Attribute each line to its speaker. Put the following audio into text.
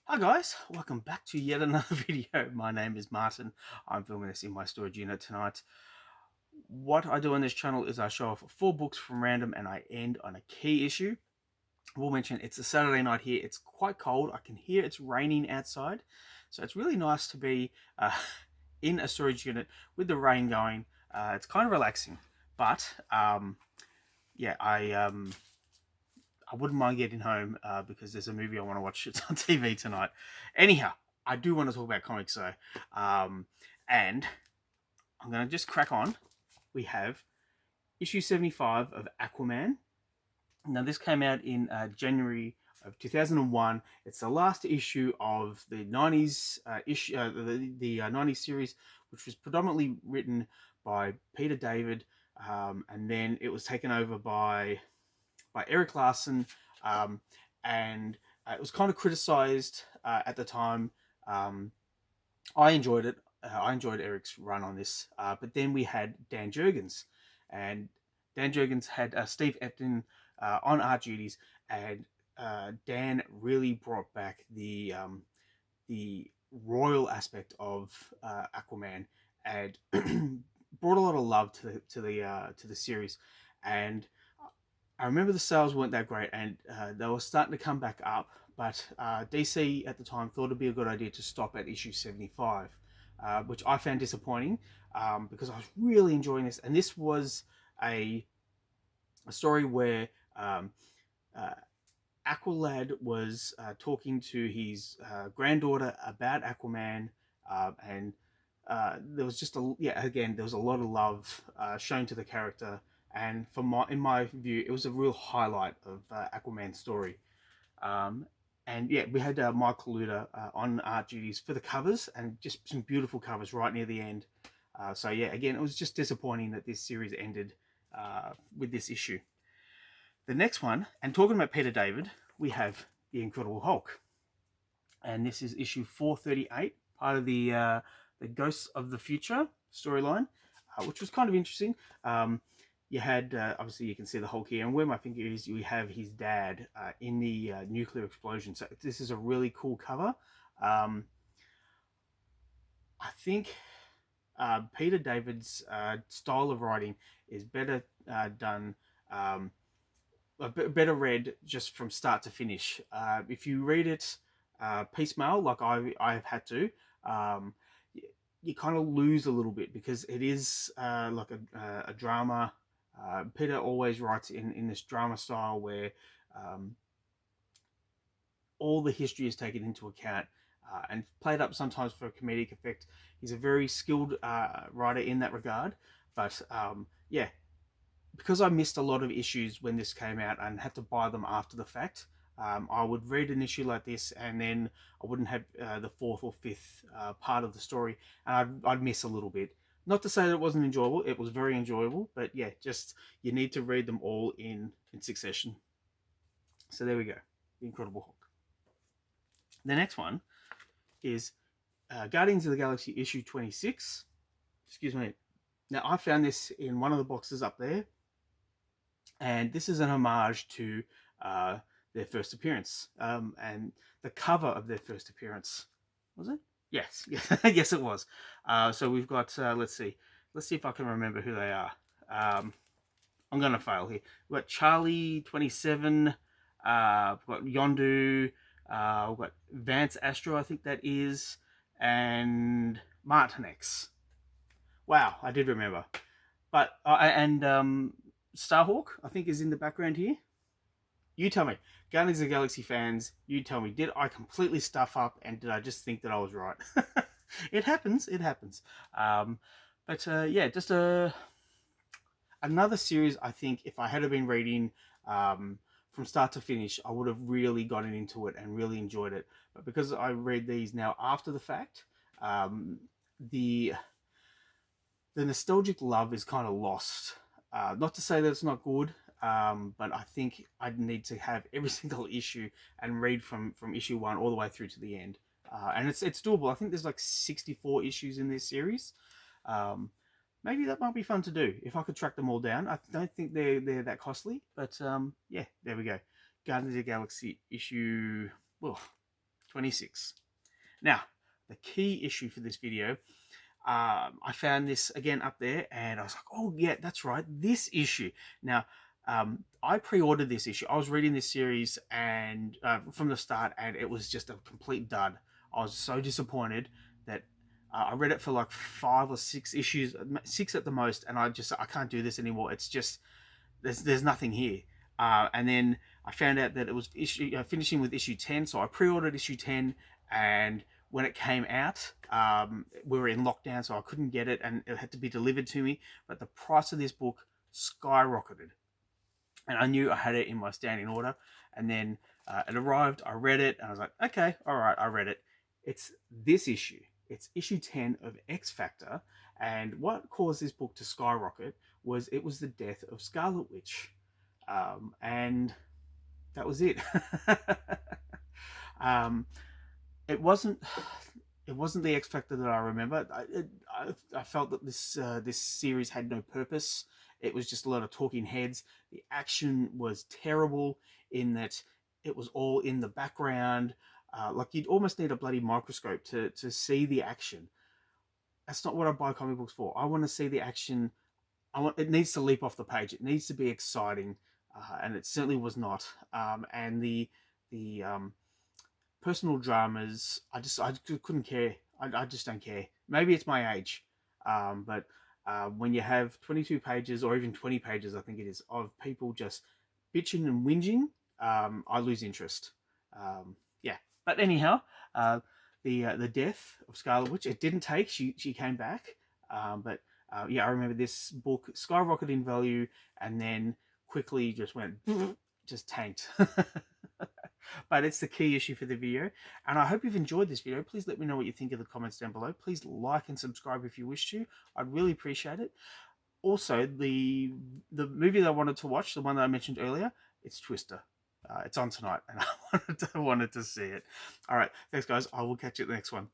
Speaker 1: Hi guys, welcome back to yet another video. My name is Martin. I'm filming this in my storage unit tonight. What I do on this channel is I show off 4 books from random and I end on a key issue. We'll mention it's a Saturday night here. It's quite cold. I can hear it's raining outside. So it's really nice to be in a storage unit with the rain going. It's kind of relaxing. But yeah, I wouldn't mind getting home because there's a movie I want to watch. It's on TV tonight. Anyhow, I do want to talk about comics though. And I'm going to just crack on. We have issue 75 of Aquaman. Now, this came out in January of 2001. It's the last issue of the 90s the 90s series, which was predominantly written by Peter David, and then it was taken over by Eric Larson, and it was kind of criticized at the time. Um, I enjoyed it. I enjoyed Eric's run on this, but then we had Dan Jurgens, and Dan Jurgens had Steve Epton on art duties, and Dan really brought back the royal aspect of Aquaman, and brought a lot of love to the series, and I remember the sales weren't that great, and they were starting to come back up. But DC at the time thought it'd be a good idea to stop at issue 75, which I found disappointing because I was really enjoying this. And this was a, a story where um, uh, Aqualad was talking to his granddaughter about Aquaman, and there was just there was a lot of love shown to the character, and in my view, it was a real highlight of Aquaman's story. Um, and yeah, we had Michael Luda on art duties for the covers, and just some beautiful covers right near the end. So yeah, again, it was just disappointing that this series ended with this issue. The next one, and talking about Peter David, we have the Incredible Hulk, and this is issue 438, part of the Ghosts of the Future storyline, which was kind of interesting. You had obviously you can see the Hulk here, and where my finger is, we have his dad in the nuclear explosion. So this is a really cool cover. Um, I think Peter David's style of writing is better done. Better read just from start to finish. If you read it piecemeal, like I've had to, um, you kind of lose a little bit because it is like a drama. Peter always writes in this drama style where um, all the history is taken into account and played up sometimes for a comedic effect. He's a very skilled writer in that regard, but yeah, because I missed a lot of issues when this came out and had to buy them after the fact. I would read an issue like this, and then I wouldn't have the fourth or fifth part of the story, and I'd miss a little bit. Not to say that it wasn't enjoyable; it was very enjoyable. But yeah, just you need to read them all in succession. So there we go, the Incredible Hulk. The next one is Guardians of the Galaxy issue 26. Excuse me. Now I found this in one of the boxes up there, and this is an homage to uh, their first appearance, and the cover of their first appearance. Was it? Yes, yes, yes, it was. So we've got. Let's see if I can remember who they are. I'm gonna fail here. We've got Charlie 27. We've got Yondu. We've got Vance Astro, I think that is, and Martinex. Wow, I did remember. But and Starhawk, I think, is in the background here. You tell me, Guardians of the Galaxy fans, you tell me, did I completely stuff up and did I just think that I was right? It happens, it happens. But yeah, just another series. I think if I had been reading from start to finish, I would have really gotten into it and really enjoyed it. But because I read these now after the fact, um, the the nostalgic love is kind of lost. Not to say that it's not good, but I think I'd need to have every single issue and read from issue one all the way through to the end. And it's doable. I think there's like 64 issues in this series. Um, Maybe that might be fun to do if I could track them all down. I don't think they're that costly, but yeah, there we go. Guardians of the Galaxy issue well 26. Now, the key issue for this video, I found this again up there, and I was like, oh yeah, that's right, this issue. Now, I pre-ordered this issue. I was reading this series and from the start, and it was just a complete dud. I was so disappointed that I read it for like 5 or 6 issues, 6 at the most, and I can't do this anymore. It's just there's nothing here. And then I found out that it was finishing with issue 10, so I pre-ordered issue 10, and when it came out, we were in lockdown, so I couldn't get it, and it had to be delivered to me. But the price of this book skyrocketed, and I knew I had it in my standing order. And then it arrived, I read it, and I was like, okay, all right, I read it. It's this issue. It's issue 10 of X Factor, and what caused this book to skyrocket was the death of Scarlet Witch. And that was it. It wasn't the X Factor that I remember. I felt that this series had no purpose. It was just a lot of talking heads. The action was terrible in that it was all in the background. Like you'd almost need a bloody microscope to see the action. That's not what I buy comic books for. I want to see the action. It needs to leap off the page. It needs to be exciting, and it certainly was not. And the personal dramas, I couldn't care. I just don't care. Maybe it's my age, but when you have 22 pages or even 20 pages, I think it is, of people just bitching and whinging, I lose interest. Yeah, but anyhow, the death of Scarlet Witch, it didn't take. She came back, but yeah, I remember this book skyrocketed in value and then quickly just went just tanked. But it's the key issue for the video, and I hope you've enjoyed this video. Please let me know what you think in the comments down below. Please like and subscribe if you wish to. I'd really appreciate it. Also, the movie that I wanted to watch, the one that I mentioned earlier, it's Twister. It's on tonight, and I wanted to see it. All right, thanks guys. I will catch you at the next one.